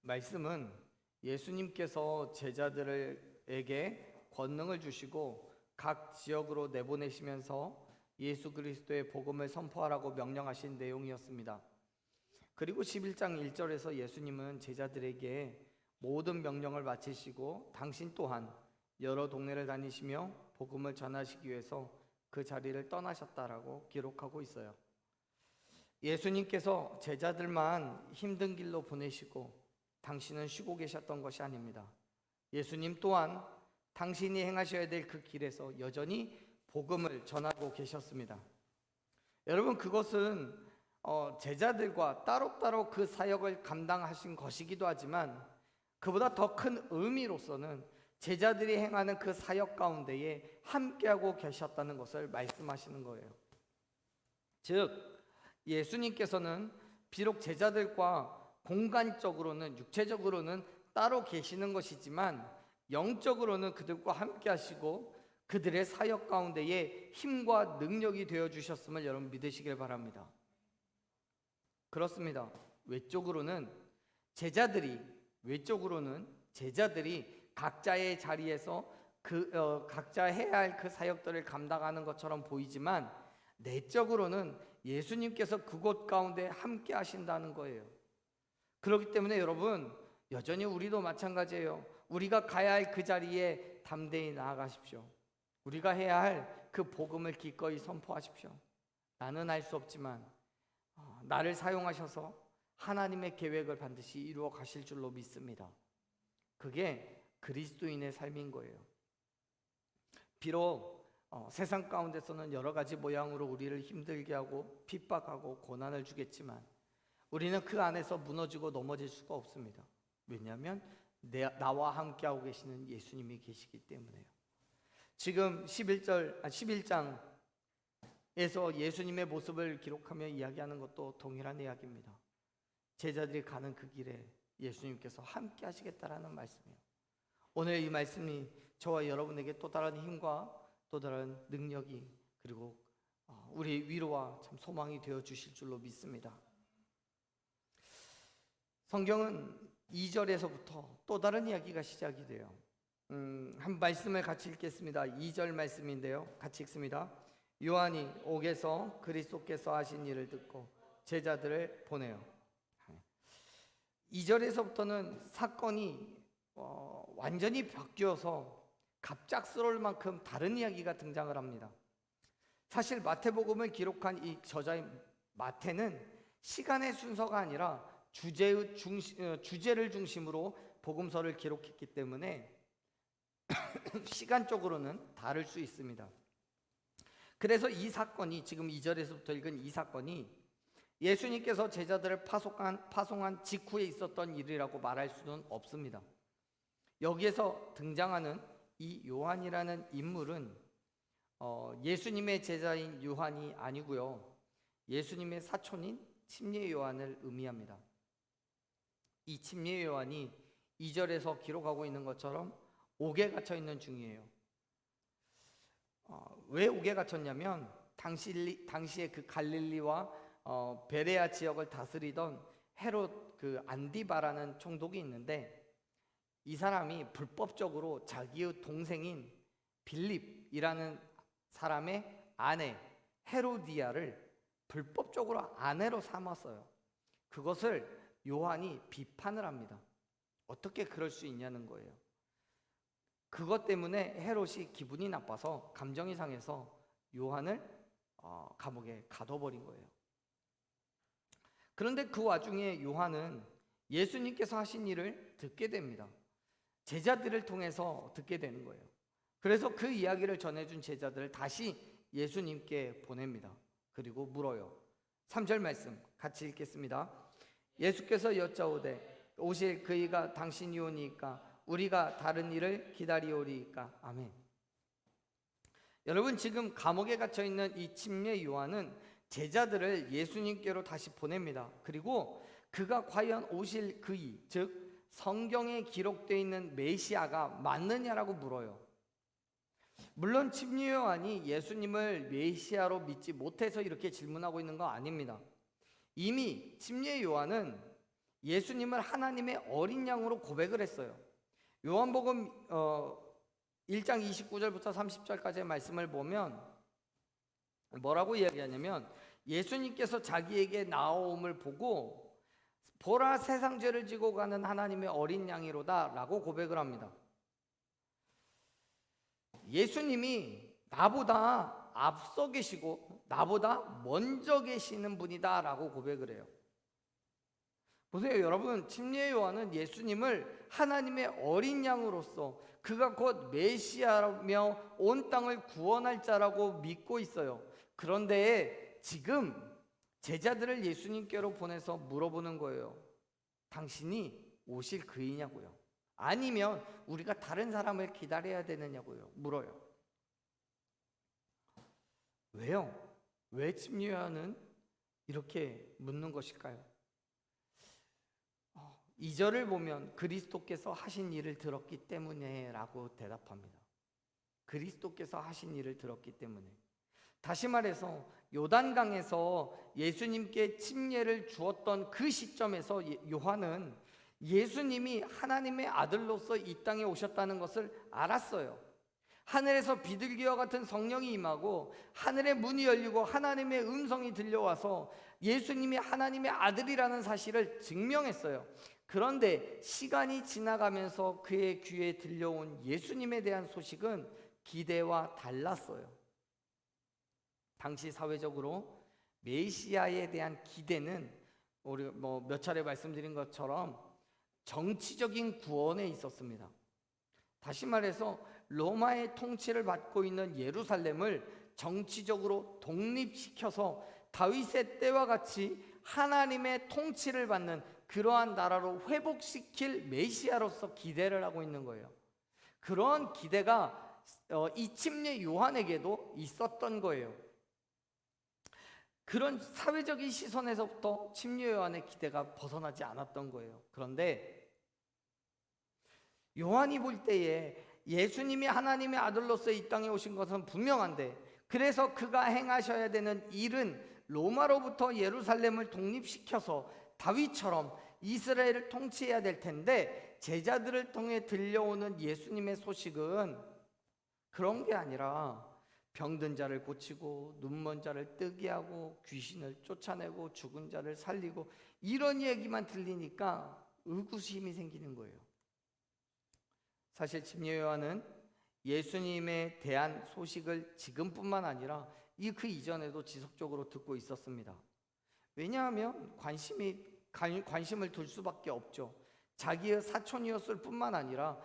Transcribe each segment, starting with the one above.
말씀은 예수님께서 제자들에게 권능을 주시고 각 지역으로 내보내시면서 예수 그리스도의 복음을 선포하라고 명령하신 내용이었습니다. 그리고 11장 1절에서 예수님은 제자들에게 모든 명령을 마치시고 당신 또한 여러 동네를 다니시며 복음을 전하시기 위해서 그 자리를 떠나셨다라고 기록하고 있어요. 예수님께서 제자들만 힘든 길로 보내시고 당신은 쉬고 계셨던 것이 아닙니다. 예수님 또한 당신이 행하셔야 될 그 길에서 여전히 복음을 전하고 계셨습니다. 여러분, 그것은 제자들과 따로따로 그 사역을 감당하신 것이기도 하지만 그보다 더 큰 의미로서는 제자들이 행하는 그 사역 가운데에 함께하고 계셨다는 것을 말씀하시는 거예요. 즉 예수님께서는 비록 제자들과 공간적으로는, 육체적으로는 따로 계시는 것이지만 영적으로는 그들과 함께 하시고 그들의 사역 가운데에 힘과 능력이 되어 주셨음을 여러분 믿으시길 바랍니다. 그렇습니다. 외적으로는 제자들이 각자의 자리에서 각자 해야 할 그 사역들을 감당하는 것처럼 보이지만 내적으로는 예수님께서 그곳 가운데 함께 하신다는 거예요. 그렇기 때문에 여러분, 여전히 우리도 마찬가지예요. 우리가 가야 할 그 자리에 담대히 나아가십시오. 우리가 해야 할 그 복음을 기꺼이 선포하십시오. 나는 알 수 없지만 나를 사용하셔서 하나님의 계획을 반드시 이루어 가실 줄로 믿습니다. 그게 그리스도인의 삶인 거예요. 비록 세상 가운데서는 여러 가지 모양으로 우리를 힘들게 하고 핍박하고 고난을 주겠지만 우리는 그 안에서 무너지고 넘어질 수가 없습니다. 왜냐하면 나와 함께하고 계시는 예수님이 계시기 때문에요. 지금 11장에서 예수님의 모습을 기록하며 이야기하는 것도 동일한 이야기입니다. 제자들이 가는 그 길에 예수님께서 함께 하시겠다라는 말씀이에요. 오늘 이 말씀이 저와 여러분에게 또 다른 힘과 또 다른 능력이, 그리고 우리의 위로와 참 소망이 되어 주실 줄로 믿습니다. 성경은 2절에서부터 또 다른 이야기가 시작이 돼요. 한 말씀을 같이 읽겠습니다. 2절 말씀인데요, 같이 읽습니다. 요한이 옥에서 그리스도께서 하신 일을 듣고 제자들을 보내요. 2절에서부터는 사건이 완전히 바뀌어서 갑작스러울 만큼 다른 이야기가 등장을 합니다. 사실 마태복음을 기록한 이 저자인 마태는 시간의 순서가 아니라 주제를 중심으로 복음서를 기록했기 때문에 시간적으로는 다를 수 있습니다. 그래서 이 사건이, 지금 2절에서부터 읽은 이 사건이 예수님께서 제자들을 파송한 직후에 있었던 일이라고 말할 수는 없습니다. 여기에서 등장하는 이 요한이라는 인물은 예수님의 제자인 요한이 아니고요, 예수님의 사촌인 침례 요한을 의미합니다. 이 침례 요한이 2절에서 기록하고 있는 것처럼 옥에 갇혀 있는 중이에요. 왜 옥에 갇혔냐면 당시에 그 갈릴리와 베레아 지역을 다스리던 헤롯 그 안디바라는 총독이 있는데, 이 사람이 불법적으로 자기의 동생인 빌립이라는 사람의 아내 헤로디아를 불법적으로 아내로 삼았어요. 그것을 요한이 비판을 합니다. 어떻게 그럴 수 있냐는 거예요. 그것 때문에 헤롯이 기분이 나빠서, 감정이 상해서 요한을 감옥에 가둬버린 거예요. 그런데 그 와중에 요한은 예수님께서 하신 일을 듣게 됩니다. 제자들을 통해서 듣게 되는 거예요. 그래서 그 이야기를 전해준 제자들을 다시 예수님께 보냅니다. 그리고 물어요. 3절 말씀 같이 읽겠습니다. 예수께서 여짜오되 오실 그이가 당신이 오니까 우리가 다른 일을 기다리오리이까. 아멘. 여러분, 지금 감옥에 갇혀 있는 이 침례 요한은 제자들을 예수님께로 다시 보냅니다. 그리고 그가 과연 오실 그이, 즉 성경에 기록되어 있는 메시아가 맞느냐라고 물어요. 물론 침례 요한이 예수님을 메시아로 믿지 못해서 이렇게 질문하고 있는 거 아닙니다. 이미 침례 요한은 예수님을 하나님의 어린 양으로 고백을 했어요. 요한복음 1장 29절부터 30절까지의 말씀을 보면 뭐라고 이야기하냐면, 예수님께서 자기에게 나아옴을 보고 보라, 세상 죄를 지고 가는 하나님의 어린 양이로다 라고 고백을 합니다. 예수님이 나보다 앞서 계시고 나보다 먼저 계시는 분이다 라고 고백을 해요. 보세요, 여러분, 침례 요한은 예수님을 하나님의 어린 양으로서 그가 곧 메시아며 온 땅을 구원할 자라고 믿고 있어요. 그런데 지금 제자들을 예수님께로 보내서 물어보는 거예요. 당신이 오실 그이냐고요? 아니면 우리가 다른 사람을 기다려야 되느냐고요? 물어요. 왜요? 왜 침례 요한은 이렇게 묻는 것일까요? 2절을 보면 그리스도께서 하신 일을 들었기 때문에 라고 대답합니다. 그리스도께서 하신 일을 들었기 때문에. 다시 말해서 요단강에서 예수님께 침례를 주었던 그 시점에서 요한은 예수님이 하나님의 아들로서 이 땅에 오셨다는 것을 알았어요. 하늘에서 비둘기와 같은 성령이 임하고 하늘의 문이 열리고 하나님의 음성이 들려와서 예수님이 하나님의 아들이라는 사실을 증명했어요. 그런데 시간이 지나가면서 그의 귀에 들려온 예수님에 대한 소식은 기대와 달랐어요. 당시 사회적으로 메시아에 대한 기대는 우리 몇 차례 말씀드린 것처럼 정치적인 구원에 있었습니다. 다시 말해서 로마의 통치를 받고 있는 예루살렘을 정치적으로 독립시켜서 다윗의 때와 같이 하나님의 통치를 받는 그러한 나라로 회복시킬 메시아로서 기대를 하고 있는 거예요. 그러한 기대가 이 침례 요한에게도 있었던 거예요. 그런 사회적인 시선에서부터 침례 요한의 기대가 벗어나지 않았던 거예요. 그런데 요한이 볼 때에 예수님이 하나님의 아들로서 이 땅에 오신 것은 분명한데, 그래서 그가 행하셔야 되는 일은 로마로부터 예루살렘을 독립시켜서 다윗처럼 이스라엘을 통치해야 될 텐데, 제자들을 통해 들려오는 예수님의 소식은 그런 게 아니라 병든 자를 고치고 눈먼 자를 뜨게 하고 귀신을 쫓아내고 죽은 자를 살리고 이런 얘기만 들리니까 의구심이 생기는 거예요. 사실 침례 요한은 예수님에 대한 소식을 지금뿐만 아니라 그 이전에도 지속적으로 듣고 있었습니다. 왜냐하면 관심을 둘 수밖에 없죠. 자기의 사촌이었을 뿐만 아니라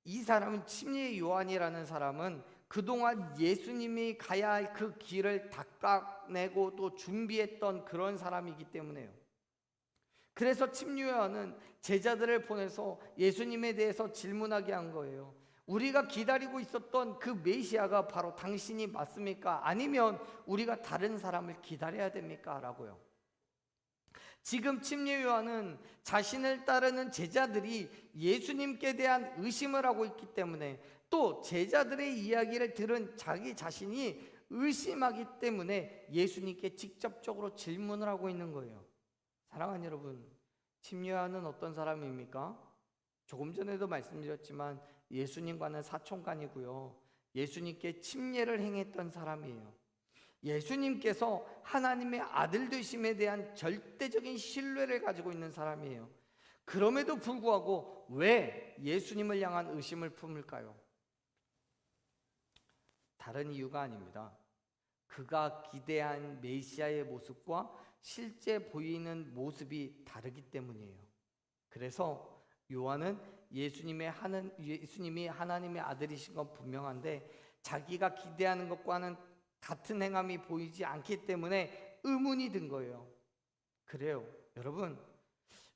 이 사람은 침례 요한이라는 사람은 그동안 예수님이 가야 할 그 길을 닦아내고 또 준비했던 그런 사람이기 때문에요. 그래서 침례 요한은 제자들을 보내서 예수님에 대해서 질문하게 한 거예요. 우리가 기다리고 있었던 그 메시아가 바로 당신이 맞습니까? 아니면 우리가 다른 사람을 기다려야 됩니까? 라고요. 지금 침례 요한은 자신을 따르는 제자들이 예수님께 대한 의심을 하고 있기 때문에, 또 제자들의 이야기를 들은 자기 자신이 의심하기 때문에 예수님께 직접적으로 질문을 하고 있는 거예요. 사랑하는 여러분, 침례 요한은 어떤 사람입니까? 조금 전에도 말씀드렸지만 예수님과는 사촌간이고요, 예수님께 침례를 행했던 사람이에요. 예수님께서 하나님의 아들 되심에 대한 절대적인 신뢰를 가지고 있는 사람이에요. 그럼에도 불구하고 왜 예수님을 향한 의심을 품을까요? 다른 이유가 아닙니다. 그가 기대한 메시아의 모습과 실제 보이는 모습이 다르기 때문이에요. 그래서 요한은 예수님이 하나님의 아들이신 건 분명한데 자기가 기대하는 것과는 같은 행함이 보이지 않기 때문에 의문이 든 거예요. 그래요.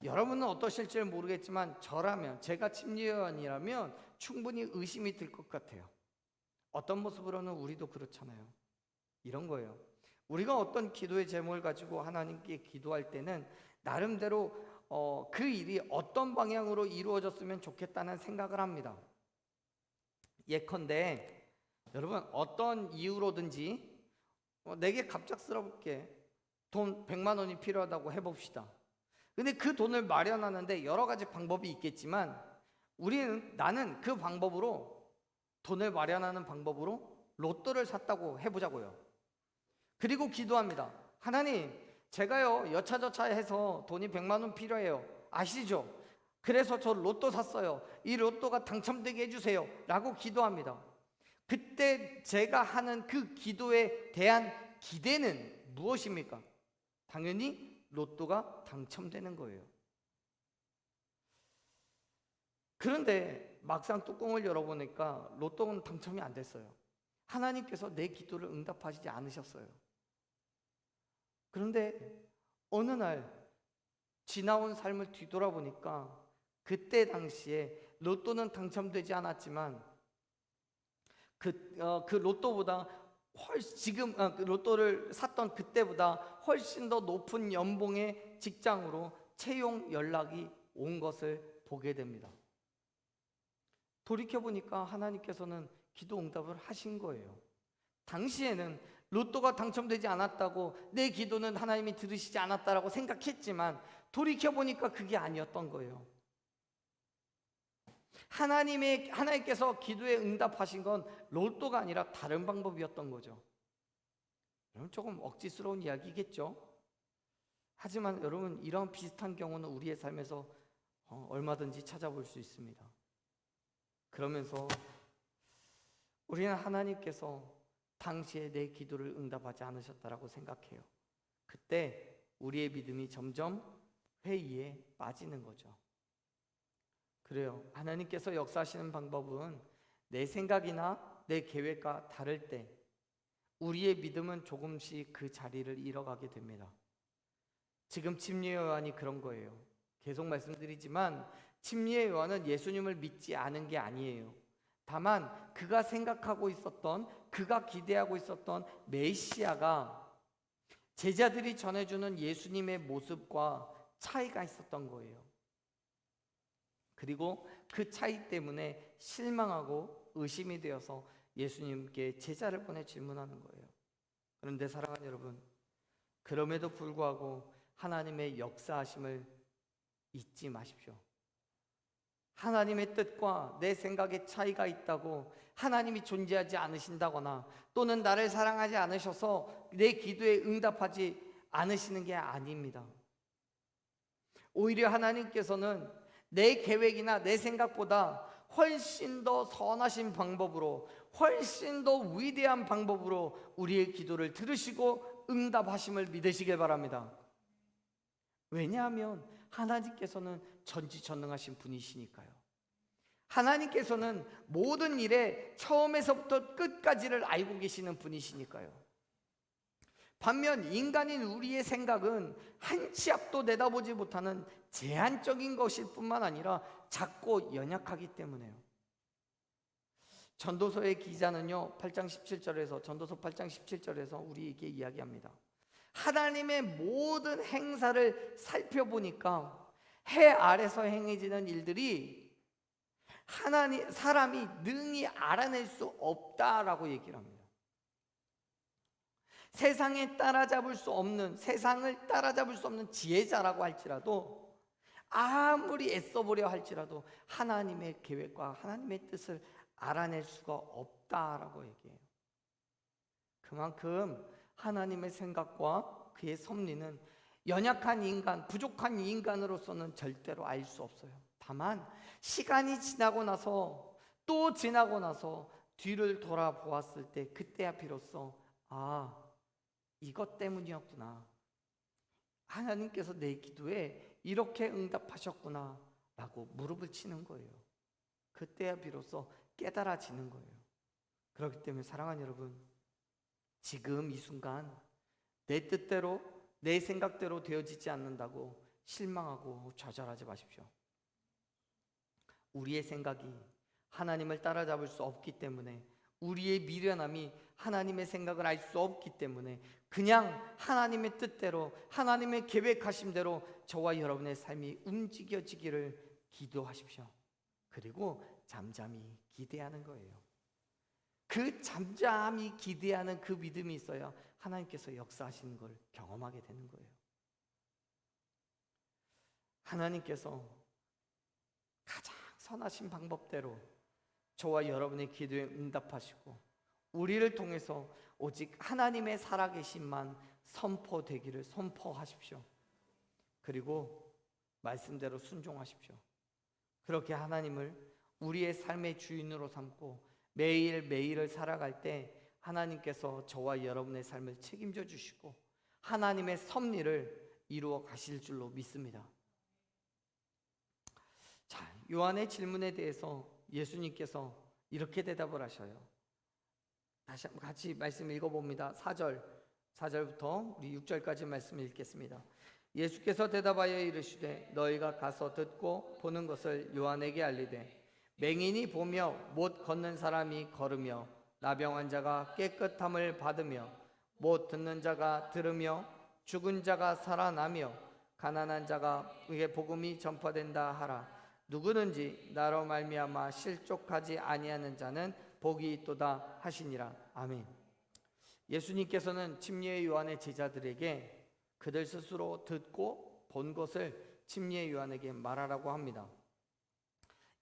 여러분은 어떠실지 모르겠지만 제가 침례 요한이라면 충분히 의심이 들 것 같아요. 어떤 모습으로는 우리도 그렇잖아요. 이런 거예요. 우리가 어떤 기도의 제목을 가지고 하나님께 기도할 때는 나름대로 그 일이 어떤 방향으로 이루어졌으면 좋겠다는 생각을 합니다. 예컨대 여러분, 어떤 이유로든지 내게 갑작스럽게 돈 100만 원이 필요하다고 해봅시다. 근데 그 돈을 마련하는데 여러 가지 방법이 있겠지만 나는 그 방법으로, 돈을 마련하는 방법으로 로또를 샀다고 해보자고요. 그리고 기도합니다. 하나님, 제가요 여차저차 해서 돈이 100만 원 필요해요. 아시죠? 그래서 저 로또 샀어요. 이 로또가 당첨되게 해주세요 라고 기도합니다. 그때 제가 하는 그 기도에 대한 기대는 무엇입니까? 당연히 로또가 당첨되는 거예요. 그런데 막상 뚜껑을 열어보니까 로또는 당첨이 안 됐어요. 하나님께서 내 기도를 응답하시지 않으셨어요. 그런데 어느 날 지나온 삶을 뒤돌아보니까 그때 당시에 로또는 당첨되지 않았지만 그 로또보다 지금 그 로또를 샀던 그때보다 훨씬 더 높은 연봉의 직장으로 채용 연락이 온 것을 보게 됩니다. 돌이켜보니까 하나님께서는 기도 응답을 하신 거예요. 당시에는 로또가 당첨되지 않았다고 내 기도는 하나님이 들으시지 않았다라고 생각했지만 돌이켜보니까 그게 아니었던 거예요. 하나님께서 기도에 응답하신 건 로또가 아니라 다른 방법이었던 거죠. 여러분, 조금 억지스러운 이야기겠죠? 하지만 여러분, 이런 비슷한 경우는 우리의 삶에서 얼마든지 찾아볼 수 있습니다. 그러면서 우리는 하나님께서 당시에 내 기도를 응답하지 않으셨다라고 생각해요. 그때 우리의 믿음이 점점 회의에 빠지는 거죠. 그래요. 하나님께서 역사하시는 방법은 내 생각이나 내 계획과 다를 때 우리의 믿음은 조금씩 그 자리를 잃어가게 됩니다. 지금 침례 요한이 그런 거예요. 계속 말씀드리지만 침례 요한은 예수님을 믿지 않은 게 아니에요. 다만 그가 생각하고 있었던, 그가 기대하고 있었던 메시아가 제자들이 전해주는 예수님의 모습과 차이가 있었던 거예요. 그리고 그 차이 때문에 실망하고 의심이 되어서 예수님께 제자를 보내 질문하는 거예요. 그런데 사랑하는 여러분, 그럼에도 불구하고 하나님의 역사하심을 잊지 마십시오. 하나님의 뜻과 내 생각의 차이가 있다고 하나님이 존재하지 않으신다거나 또는 나를 사랑하지 않으셔서 내 기도에 응답하지 않으시는 게 아닙니다. 오히려 하나님께서는 내 계획이나 내 생각보다 훨씬 더 선하신 방법으로, 훨씬 더 위대한 방법으로 우리의 기도를 들으시고 응답하심을 믿으시길 바랍니다. 왜냐하면 하나님께서는 전지전능하신 분이시니까요. 하나님께서는 모든 일에 처음에서부터 끝까지를 알고 계시는 분이시니까요. 반면 인간인 우리의 생각은 한 치 앞도 내다보지 못하는 제한적인 것일 뿐만 아니라 작고 연약하기 때문에요. 전도서의 기자는요, 8장 17절에서 전도서 8장 17절에서 우리에게 이야기합니다. 하나님의 모든 행사를 살펴보니까 해 아래서 행해지는 일들이 사람이 능히 알아낼 수 없다라고 얘기를 합니다. 세상을 따라잡을 수 없는 지혜자라고 할지라도, 아무리 애써보려 할지라도 하나님의 계획과 하나님의 뜻을 알아낼 수가 없다라고 얘기해요. 그만큼 하나님의 생각과 그의 섭리는 연약한 인간, 부족한 인간으로서는 절대로 알 수 없어요. 다만 시간이 지나고 나서 또 지나고 나서 뒤를 돌아보았을 때 그때야 비로소 이것 때문이었구나, 하나님께서 내 기도에 이렇게 응답하셨구나 라고 무릎을 치는 거예요. 그때야 비로소 깨달아지는 거예요. 그렇기 때문에 사랑하는 여러분, 지금 이 순간 내 뜻대로 내 생각대로 되어지지 않는다고 실망하고 좌절하지 마십시오. 우리의 생각이 하나님을 따라잡을 수 없기 때문에, 우리의 미련함이 하나님의 생각을 알 수 없기 때문에 그냥 하나님의 뜻대로, 하나님의 계획하신 대로 저와 여러분의 삶이 움직여지기를 기도하십시오. 그리고 잠잠히 기대하는 거예요. 그 잠잠히 기대하는 그 믿음이 있어야 하나님께서 역사하시는 걸 경험하게 되는 거예요. 하나님께서 가장 선하신 방법대로 저와 여러분의 기도에 응답하시고 우리를 통해서 오직 하나님의 살아계심만 선포되기를 선포하십시오. 그리고 말씀대로 순종하십시오. 그렇게 하나님을 우리의 삶의 주인으로 삼고 매일매일을 살아갈 때 하나님께서 저와 여러분의 삶을 책임져 주시고 하나님의 섭리를 이루어 가실 줄로 믿습니다. 자, 요한의 질문에 대해서 예수님께서 이렇게 대답을 하셔요. 다시 한번 같이 말씀 읽어봅니다. 4절부터 우리 6절까지 말씀 읽겠습니다. 예수께서 대답하여 이르시되 너희가 가서 듣고 보는 것을 요한에게 알리되 맹인이 보며 못 걷는 사람이 걸으며 나병 자가 깨끗함을 받으며 못 듣는 자가 들으며 죽은 자가 살아나며 가난한 자가 그의 복음이 전파된다 하라. 누구든지 나로 말미암아 실족하지 아니하는 자는 복이 있도다 하시니라. 아멘. 예수님께서는 침례의 요한의 제자들에게 그들 스스로 듣고 본 것을 침례의 요한에게 말하라고 합니다.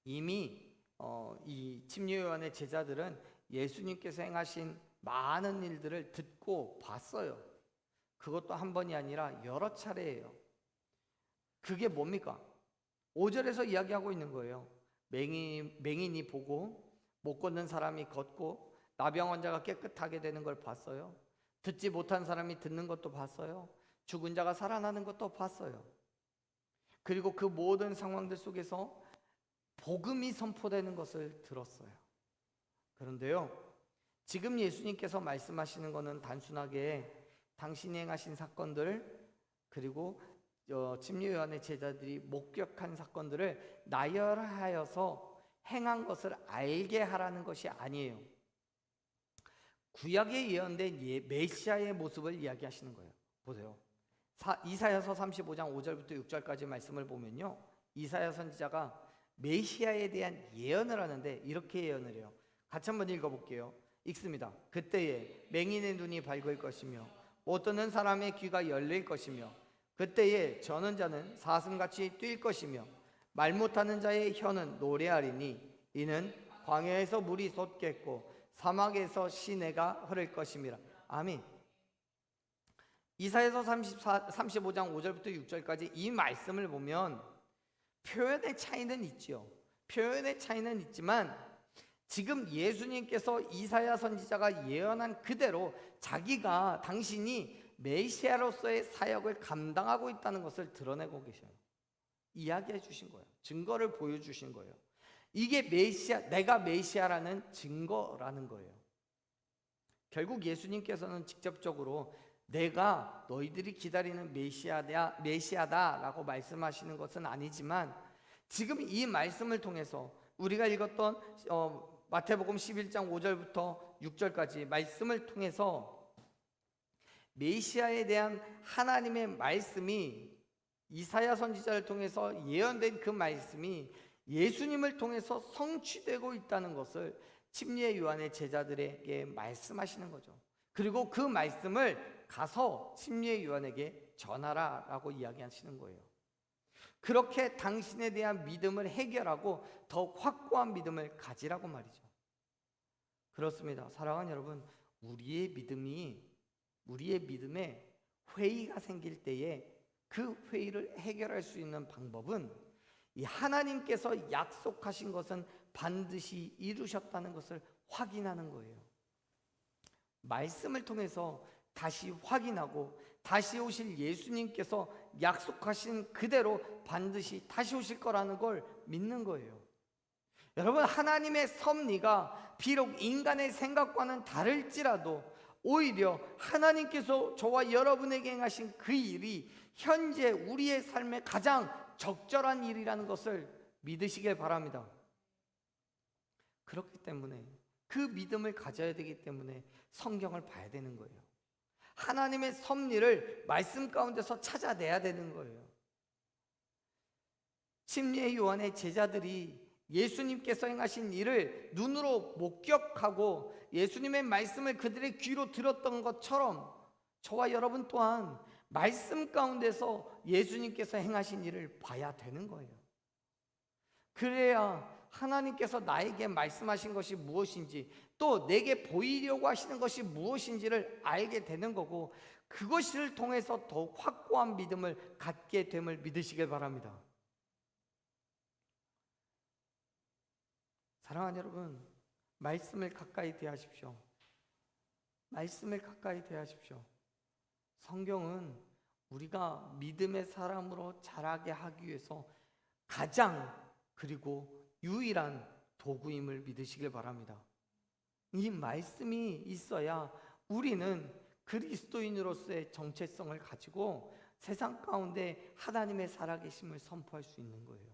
이미 이 침례의 요한의 제자들은 예수님께서 행하신 많은 일들을 듣고 봤어요. 그것도 한 번이 아니라 여러 차례예요. 그게 뭡니까? 5절에서 이야기하고 있는 거예요. 맹인이 보고 못 걷는 사람이 걷고 나병 환자가 깨끗하게 되는 걸 봤어요. 듣지 못한 사람이 듣는 것도 봤어요. 죽은 자가 살아나는 것도 봤어요. 그리고 그 모든 상황들 속에서 복음이 선포되는 것을 들었어요. 그런데요, 지금 예수님께서 말씀하시는 것은 단순하게 당신이 행하신 사건들 그리고 침례 요한의 제자들이 목격한 사건들을 나열하여서 행한 것을 알게 하라는 것이 아니에요. 구약에 예언된 메시아의 모습을 이야기하시는 거예요. 보세요. 이사야서 35장 5절부터 6절까지 말씀을 보면요, 이사야 선지자가 메시아에 대한 예언을 하는데 이렇게 예언을 해요. 같이 한번 읽어볼게요. 읽습니다. 그때에 맹인의 눈이 밝을 것이며 못 듣는 사람의 귀가 열릴 것이며 그때에 저는 자는 사슴같이 뛸 것이며 말 못하는 자의 혀는 노래하리니 이는 광야에서 물이 솟겠고 사막에서 시내가 흐를 것임이라. 아멘. 이사야서 35장 5절부터 6절까지 이 말씀을 보면 표현의 차이는 있죠. 표현의 차이는 있지만 지금 예수님께서 이사야 선지자가 예언한 그대로 자기가 당신이 메시아로서의 사역을 감당하고 있다는 것을 드러내고 계셔요. 이야기해 주신 거예요. 증거를 보여주신 거예요. 이게 내가 메시아라는 증거라는 거예요. 결국 예수님께서는 직접적으로 내가 너희들이 기다리는 메시아다라고 말씀하시는 것은 아니지만 지금 이 말씀을 통해서 우리가 읽었던 마태복음 11장 5절부터 6절까지 말씀을 통해서 메시아에 대한 하나님의 말씀이 이사야 선지자를 통해서 예언된 그 말씀이 예수님을 통해서 성취되고 있다는 것을 침례 요한의 제자들에게 말씀하시는 거죠. 그리고 그 말씀을 가서 침례 요한에게 전하라라고 이야기하시는 거예요. 그렇게 당신에 대한 믿음을 해결하고 더욱 확고한 믿음을 가지라고 말이죠. 그렇습니다. 사랑하는 여러분, 우리의 믿음에 회의가 생길 때에 그 회의를 해결할 수 있는 방법은 이 하나님께서 약속하신 것은 반드시 이루셨다는 것을 확인하는 거예요. 말씀을 통해서 다시 확인하고 다시 오실 예수님께서 약속하신 그대로 반드시 다시 오실 거라는 걸 믿는 거예요. 여러분, 하나님의 섭리가 비록 인간의 생각과는 다를지라도 오히려 하나님께서 저와 여러분에게 행하신 그 일이 현재 우리의 삶에 가장 적절한 일이라는 것을 믿으시길 바랍니다. 그렇기 때문에 그 믿음을 가져야 되기 때문에 성경을 봐야 되는 거예요. 하나님의 섭리를 말씀 가운데서 찾아내야 되는 거예요. 침례 요한의 제자들이 예수님께서 행하신 일을 눈으로 목격하고 예수님의 말씀을 그들의 귀로 들었던 것처럼 저와 여러분 또한 말씀 가운데서 예수님께서 행하신 일을 봐야 되는 거예요. 그래야 하나님께서 나에게 말씀하신 것이 무엇인지, 또 내게 보이려고 하시는 것이 무엇인지를 알게 되는 거고, 그것을 통해서 더욱 확고한 믿음을 갖게 됨을 믿으시길 바랍니다. 사랑하는 여러분, 말씀을 가까이 대하십시오. 말씀을 가까이 대하십시오. 성경은 우리가 믿음의 사람으로 자라게 하기 위해서 가장 그리고 유일한 도구임을 믿으시길 바랍니다. 이 말씀이 있어야 우리는 그리스도인으로서의 정체성을 가지고 세상 가운데 하나님의 살아계심을 선포할 수 있는 거예요.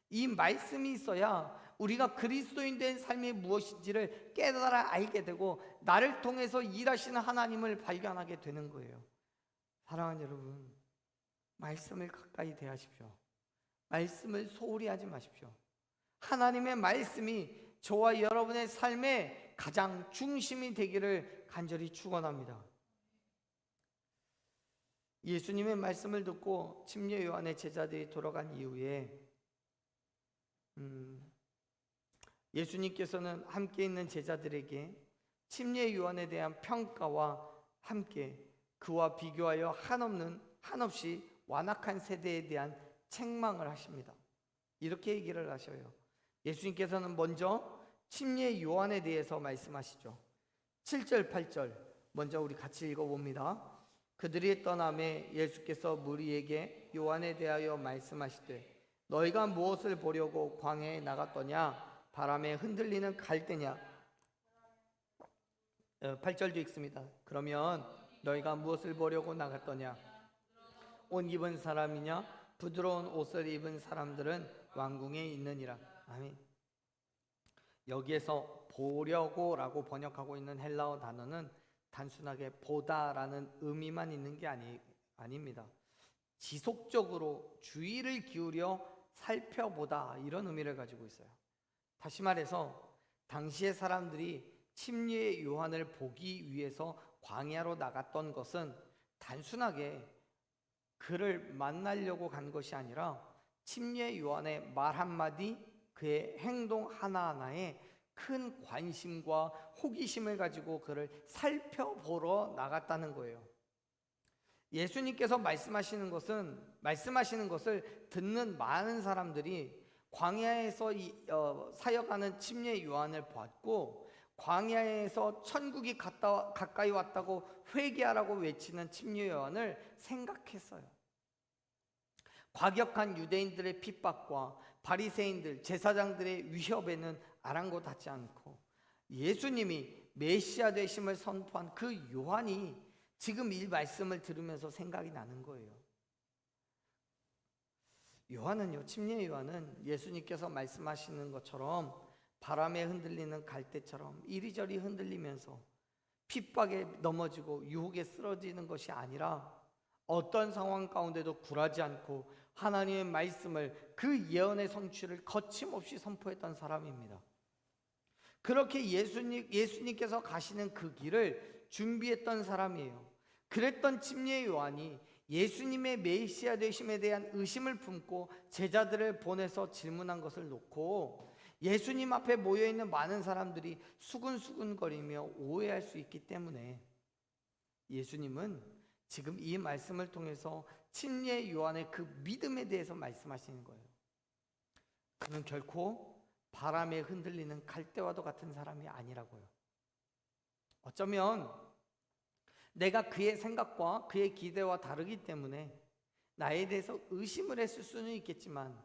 이 말씀이 있어야 우리가 그리스도인 된 삶이 무엇인지를 깨달아 알게 되고 나를 통해서 일하시는 하나님을 발견하게 되는 거예요. 사랑하는 여러분, 말씀을 가까이 대하십시오. 말씀을 소홀히 하지 마십시오. 하나님의 말씀이 저와 여러분의 삶의 가장 중심이 되기를 간절히 축원합니다. 예수님의 말씀을 듣고 침례 요한의 제자들이 돌아간 이후에 예수님께서는 함께 있는 제자들에게 침례 요한에 대한 평가와 함께 그와 비교하여 한없이 완악한 세대에 대한 책망을 하십니다. 이렇게 얘기를 하셔요. 예수님께서는 먼저 침례 요한에 대해서 말씀하시죠. 7절 8절 먼저 우리 같이 읽어봅니다. 그들이 떠남에 예수께서 무리에게 요한에 대하여 말씀하시되 너희가 무엇을 보려고 광야에 나갔더냐? 바람에 흔들리는 갈대냐? 8절도 읽습니다. 그러면 너희가 무엇을 보려고 나갔더냐? 옷 입은 사람이냐? 부드러운 옷을 입은 사람들은 왕궁에 있느니라. 아멘. 여기에서 보려고 라고 번역하고 있는 헬라어 단어는 단순하게 보다라는 의미만 있는 게 아닙니다. 지속적으로 주의를 기울여 살펴보다, 이런 의미를 가지고 있어요. 다시 말해서 당시의 사람들이 침례 요한을 보기 위해서 광야로 나갔던 것은 단순하게 그를 만나려고 간 것이 아니라 침례 요한의 말 한마디, 그의 행동 하나하나에 큰 관심과 호기심을 가지고 그를 살펴보러 나갔다는 거예요. 예수님께서 말씀하시는 것을 듣는 많은 사람들이 광야에서 사역하는 침례 요한을 봤고, 광야에서 천국이 가까이 왔다고 회개하라고 외치는 침례 요한을 생각했어요. 과격한 유대인들의 핍박과 바리새인들, 제사장들의 위협에는 아랑곳하지 않고 예수님이 메시아 되심을 선포한 그 요한이 지금 이 말씀을 들으면서 생각이 나는 거예요. 침례 요한은 예수님께서 말씀하시는 것처럼 바람에 흔들리는 갈대처럼 이리저리 흔들리면서 핍박에 넘어지고 유혹에 쓰러지는 것이 아니라 어떤 상황 가운데도 굴하지 않고 하나님의 말씀을, 그 예언의 성취를 거침없이 선포했던 사람입니다. 그렇게 예수님께서 가시는 그 길을 준비했던 사람이에요. 그랬던 침례 요한이 예수님의 메시아 되심에 대한 의심을 품고 제자들을 보내서 질문한 것을 놓고 예수님 앞에 모여있는 많은 사람들이 수근수근거리며 오해할 수 있기 때문에 예수님은 지금 이 말씀을 통해서 침례 요한의 그 믿음에 대해서 말씀하시는 거예요. 그는 결코 바람에 흔들리는 갈대와도 같은 사람이 아니라고요. 어쩌면 내가 그의 생각과 그의 기대와 다르기 때문에 나에 대해서 의심을 했을 수는 있겠지만,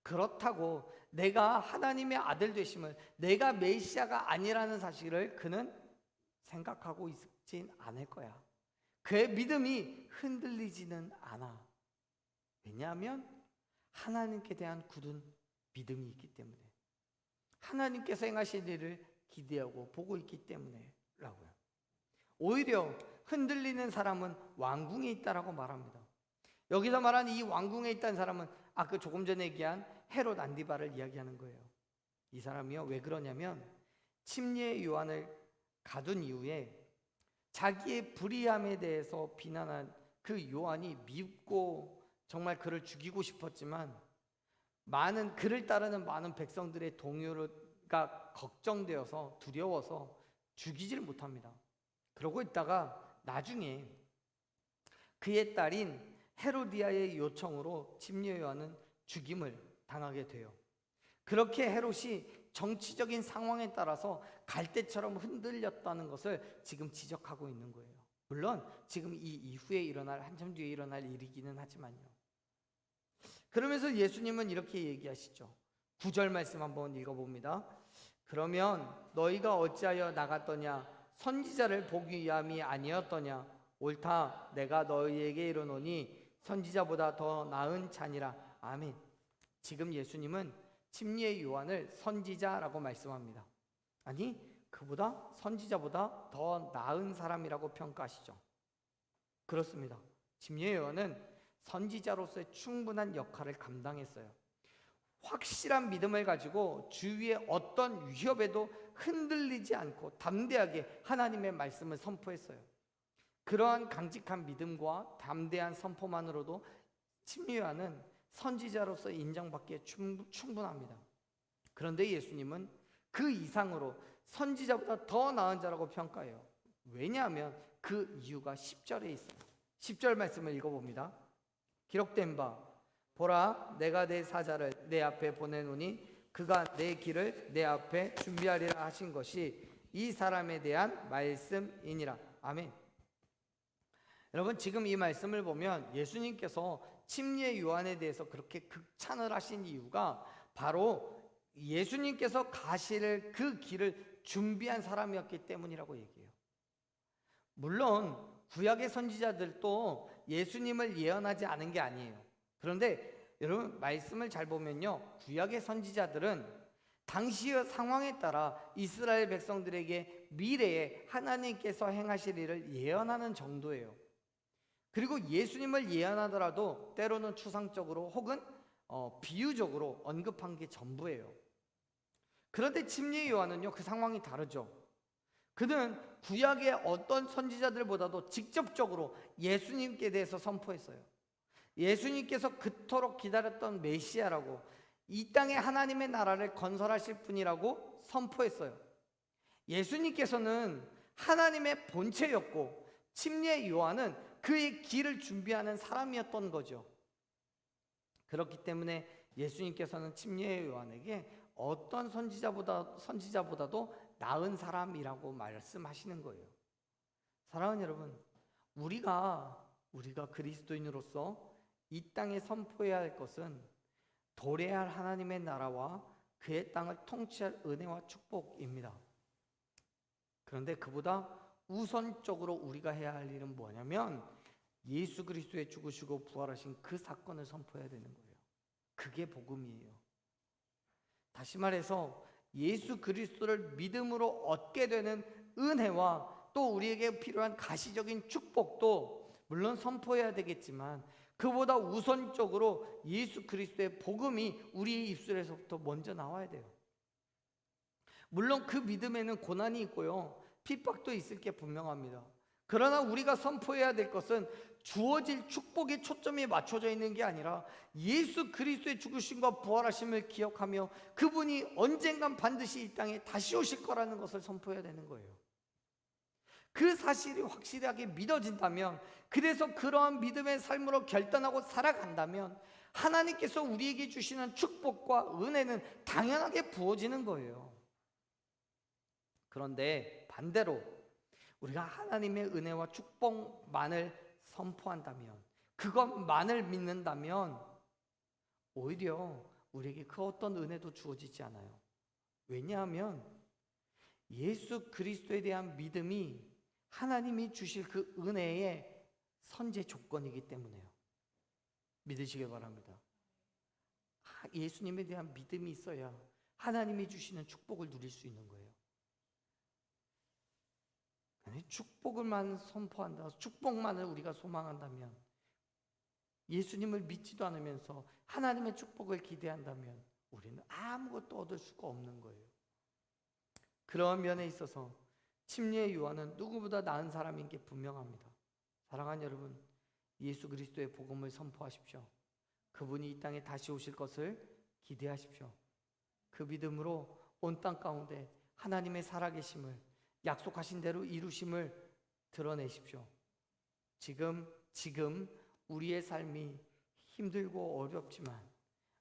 그렇다고 내가 하나님의 아들 되심을, 내가 메시아가 아니라는 사실을 그는 생각하고 있진 않을 거야. 그의 믿음이 흔들리지는 않아. 왜냐하면 하나님께 대한 굳은 믿음이 있기 때문에, 하나님께서 행하실 일을 기대하고 보고 있기 때문에라고요. 오히려 흔들리는 사람은 왕궁에 있다라고 말합니다. 여기서 말하는 이 왕궁에 있다는 사람은 그 조금 전에 얘기한 헤롯 안디바를 이야기하는 거예요. 이 사람이요, 왜 그러냐면 침례 요한을 가둔 이후에 자기의 불의함에 대해서 비난한 그 요한이 밉고 정말 그를 죽이고 싶었지만 그를 따르는 많은 백성들의 동요가 걱정되어서 두려워서 죽이질 못합니다. 그러고 있다가 나중에 그의 딸인 헤로디아의 요청으로 침례 요한은 죽임을 당하게 돼요. 그렇게 헤롯이 정치적인 상황에 따라서 갈대처럼 흔들렸다는 것을 지금 지적하고 있는 거예요. 물론 지금 이 이후에 한참 뒤에 일어날 일이기는 하지만요. 그러면서 예수님은 이렇게 얘기하시죠. 9절 말씀 한번 읽어봅니다. 그러면 너희가 어찌하여 나갔더냐? 선지자를 보기 위함이 아니었더냐? 옳다, 내가 너희에게 이르노니 선지자보다 더 나은 자니라. 아멘. 지금 예수님은 침례 요한을 선지자라고 말씀합니다. 아니, 선지자보다 더 나은 사람이라고 평가하시죠. 그렇습니다. 침례 요한은 선지자로서의 충분한 역할을 감당했어요. 확실한 믿음을 가지고 주위의 어떤 위협에도 흔들리지 않고 담대하게 하나님의 말씀을 선포했어요. 그러한 강직한 믿음과 담대한 선포만으로도 침례 요한은 선지자로서 인정받기에 충분합니다. 그런데 예수님은 그 이상으로 선지자보다 더 나은 자라고 평가해요. 왜냐하면 그 이유가 10절에 있어요. 10절 말씀을 읽어봅니다. 기록된 바 보라, 내가 내 사자를 내 앞에 보내노니 그가 내 길을 내 앞에 준비하리라 하신 것이 이 사람에 대한 말씀이니라. 아멘. 여러분, 지금 이 말씀을 보면 예수님께서 침례 요한에 대해서 그렇게 극찬을 하신 이유가 바로 예수님께서 가실 그 길을 준비한 사람이었기 때문이라고 얘기해요. 물론 구약의 선지자들도 예수님을 예언하지 않은 게 아니에요. 그런데 여러분, 말씀을 잘 보면요, 구약의 선지자들은 당시의 상황에 따라 이스라엘 백성들에게 미래에 하나님께서 행하실 일을 예언하는 정도예요. 그리고 예수님을 예언하더라도 때로는 추상적으로 혹은 비유적으로 언급한 게 전부예요. 그런데 침례 요한은요, 그 상황이 다르죠. 그는 구약의 어떤 선지자들보다도 직접적으로 예수님께 대해서 선포했어요. 예수님께서 그토록 기다렸던 메시아라고, 이 땅에 하나님의 나라를 건설하실 분이라고 선포했어요. 예수님께서는 하나님의 본체였고 침례 요한은 그의 길을 준비하는 사람이었던 거죠. 그렇기 때문에 예수님께서는 침례 요한에게 어떤 선지자보다도 나은 사람이라고 말씀하시는 거예요. 사랑하는 여러분, 우리가 그리스도인으로서 이 땅에 선포해야 할 것은 도래할 하나님의 나라와 그의 땅을 통치할 은혜와 축복입니다. 그런데 그보다 우선적으로 우리가 해야 할 일은 뭐냐면 예수 그리스도의 죽으시고 부활하신 그 사건을 선포해야 되는 거예요. 그게 복음이에요. 다시 말해서 예수 그리스도를 믿음으로 얻게 되는 은혜와 또 우리에게 필요한 가시적인 축복도 물론 선포해야 되겠지만 그보다 우선적으로 예수 그리스도의 복음이 우리의 입술에서부터 먼저 나와야 돼요. 물론 그 믿음에는 고난이 있고요, 핍박도 있을 게 분명합니다. 그러나 우리가 선포해야 될 것은 주어질 축복에 초점이 맞춰져 있는 게 아니라 예수 그리스도의 죽으심과 부활하심을 기억하며 그분이 언젠간 반드시 이 땅에 다시 오실 거라는 것을 선포해야 되는 거예요. 그 사실이 확실하게 믿어진다면, 그래서 그러한 믿음의 삶으로 결단하고 살아간다면 하나님께서 우리에게 주시는 축복과 은혜는 당연하게 부어지는 거예요. 그런데 반대로 우리가 하나님의 은혜와 축복만을 선포한다면, 그것만을 믿는다면 오히려 우리에게 그 어떤 은혜도 주어지지 않아요. 왜냐하면 예수 그리스도에 대한 믿음이 하나님이 주실 그 은혜의 선제 조건이기 때문에요. 믿으시길 바랍니다. 예수님에 대한 믿음이 있어야 하나님이 주시는 축복을 누릴 수 있는 거예요. 축복을만 선포한다, 축복만을 우리가 소망한다면, 예수님을 믿지도 않으면서 하나님의 축복을 기대한다면 우리는 아무것도 얻을 수가 없는 거예요. 그런 면에 있어서 침례 요한은 누구보다 나은 사람인 게 분명합니다. 사랑하는 여러분, 예수 그리스도의 복음을 선포하십시오. 그분이 이 땅에 다시 오실 것을 기대하십시오. 그 믿음으로 온 땅 가운데 하나님의 살아계심을, 약속하신 대로 이루심을 드러내십시오. 지금 우리의 삶이 힘들고 어렵지만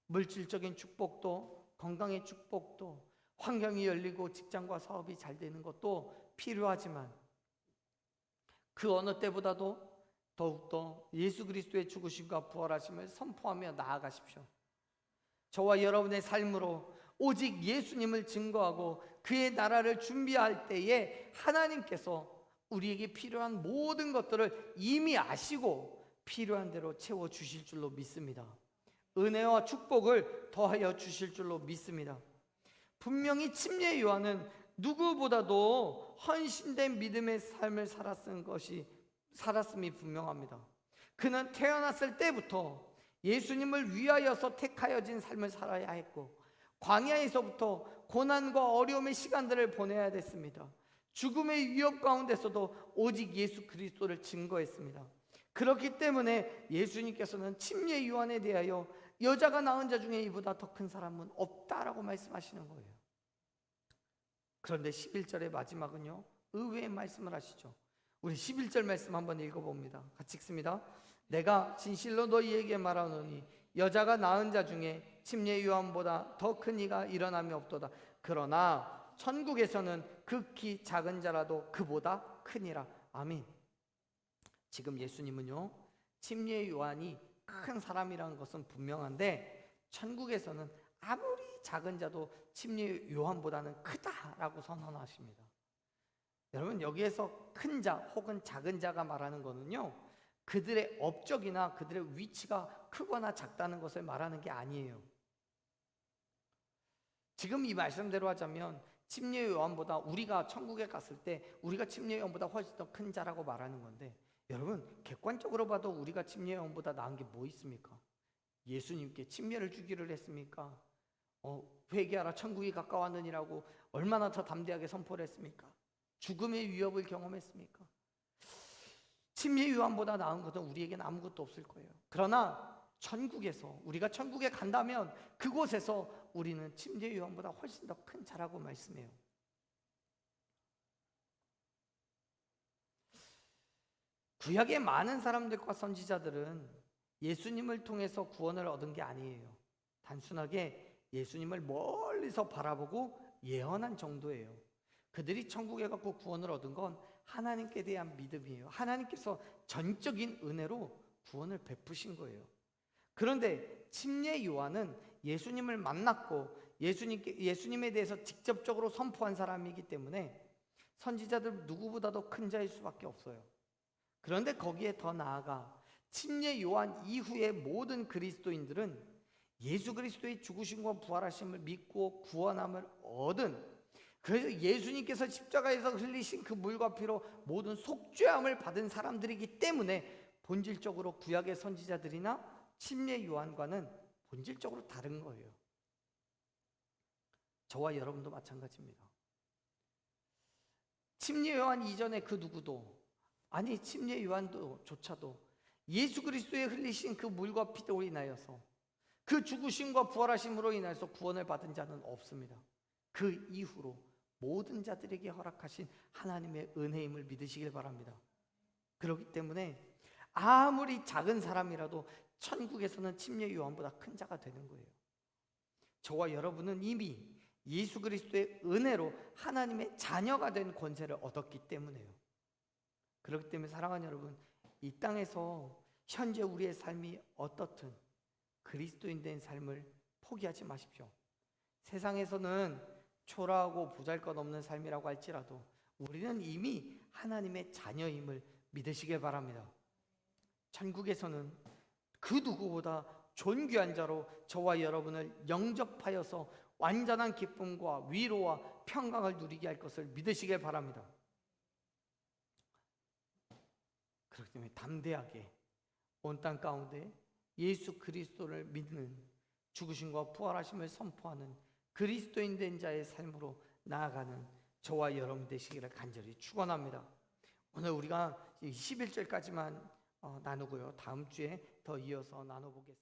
물질적인 축복도, 건강의 축복도, 환경이 열리고 직장과 사업이 잘 되는 것도 필요하지만 그 어느 때보다도 더욱더 예수 그리스도의 죽으심과 부활하심을 선포하며 나아가십시오. 저와 여러분의 삶으로 오직 예수님을 증거하고 그의 나라를 준비할 때에 하나님께서 우리에게 필요한 모든 것들을 이미 아시고 필요한 대로 채워주실 줄로 믿습니다. 은혜와 축복을 더하여 주실 줄로 믿습니다. 분명히 침례 요한은 누구보다도 헌신된 믿음의 삶을 살았음이 분명합니다. 그는 태어났을 때부터 예수님을 위하여서 택하여진 삶을 살아야 했고, 광야에서부터 고난과 어려움의 시간들을 보내야 됐습니다. 죽음의 위협 가운데서도 오직 예수 그리스도를 증거했습니다. 그렇기 때문에 예수님께서는 침례 요한에 대하여 여자가 낳은 자 중에 이보다 더 큰 사람은 없다라고 말씀하시는 거예요. 그런데 11절의 마지막은요, 의외의 말씀을 하시죠. 우리 11절 말씀 한번 읽어봅니다. 같이 읽습니다. 내가 진실로 너희에게 말하노니 여자가 낳은 자 중에 침례 요한보다 더 큰 이가 일어남이 없도다. 그러나 천국에서는 극히 작은 자라도 그보다 크니라. 아멘. 지금 예수님은요, 침례 요한이 큰 사람이라는 것은 분명한데 천국에서는 아무리 작은 자도 침례 요한보다는 크다라고 선언하십니다. 여러분, 여기에서 큰 자 혹은 작은 자가 말하는 거는요, 그들의 업적이나 그들의 위치가 크거나 작다는 것을 말하는 게 아니에요. 지금 이 말씀대로 하자면 침례 요한보다, 우리가 천국에 갔을 때 우리가 침례 요한보다 훨씬 더 큰 자라고 말하는 건데, 여러분 객관적으로 봐도 우리가 침례 요한보다 나은 게 뭐 있습니까? 예수님께 침례를 주기를 했습니까? 회개하라 천국이 가까웠느니라고 얼마나 더 담대하게 선포를 했습니까? 죽음의 위협을 경험했습니까? 침례 요한보다 나은 것은 우리에게는 아무것도 없을 거예요. 그러나 천국에서, 우리가 천국에 간다면 그곳에서 우리는 침례 요한보다 훨씬 더 큰 자라고 말씀해요. 구약의 많은 사람들과 선지자들은 예수님을 통해서 구원을 얻은 게 아니에요. 단순하게 예수님을 멀리서 바라보고 예언한 정도예요. 그들이 천국에 가고 구원을 얻은 건 하나님께 대한 믿음이에요. 하나님께서 전적인 은혜로 구원을 베푸신 거예요. 그런데 침례 요한은 예수님을 만났고 예수님에 대해서 직접적으로 선포한 사람이기 때문에 선지자들 누구보다도 큰 자일 수밖에 없어요. 그런데 거기에 더 나아가 침례 요한 이후의 모든 그리스도인들은 예수 그리스도의 죽으심과 부활하심을 믿고 구원함을 얻은, 그래서 예수님께서 십자가에서 흘리신 그 물과 피로 모든 속죄함을 받은 사람들이기 때문에 본질적으로 구약의 선지자들이나 침례 요한과는 본질적으로 다른 거예요. 저와 여러분도 마찬가지입니다. 침례 요한 이전에 그 누구도, 아니 침례 요한조차도 예수 그리스도의 흘리신 그 물과 피로 인하여서, 그 죽으심과 부활하심으로 인해서 구원을 받은 자는 없습니다. 그 이후로 모든 자들에게 허락하신 하나님의 은혜임을 믿으시길 바랍니다. 그렇기 때문에 아무리 작은 사람이라도 천국에서는 침례 요한보다 큰 자가 되는 거예요. 저와 여러분은 이미 예수 그리스도의 은혜로 하나님의 자녀가 된 권세를 얻었기 때문에요. 그렇기 때문에 사랑하는 여러분, 이 땅에서 현재 우리의 삶이 어떻든 그리스도인 된 삶을 포기하지 마십시오. 세상에서는 초라하고 보잘것없는 삶이라고 할지라도 우리는 이미 하나님의 자녀임을 믿으시길 바랍니다. 천국에서는 그 누구보다 존귀한 자로 저와 여러분을 영접하여서 완전한 기쁨과 위로와 평강을 누리게 할 것을 믿으시길 바랍니다. 그렇기 때문에 담대하게 온 땅 가운데 예수 그리스도를 믿는, 죽으심과 부활하심을 선포하는 그리스도인 된 자의 삶으로 나아가는 저와 여러분 되시기를 간절히 축원합니다. 오늘 우리가 21절까지만 나누고요. 다음 주에 더 이어서 나눠보겠습니다.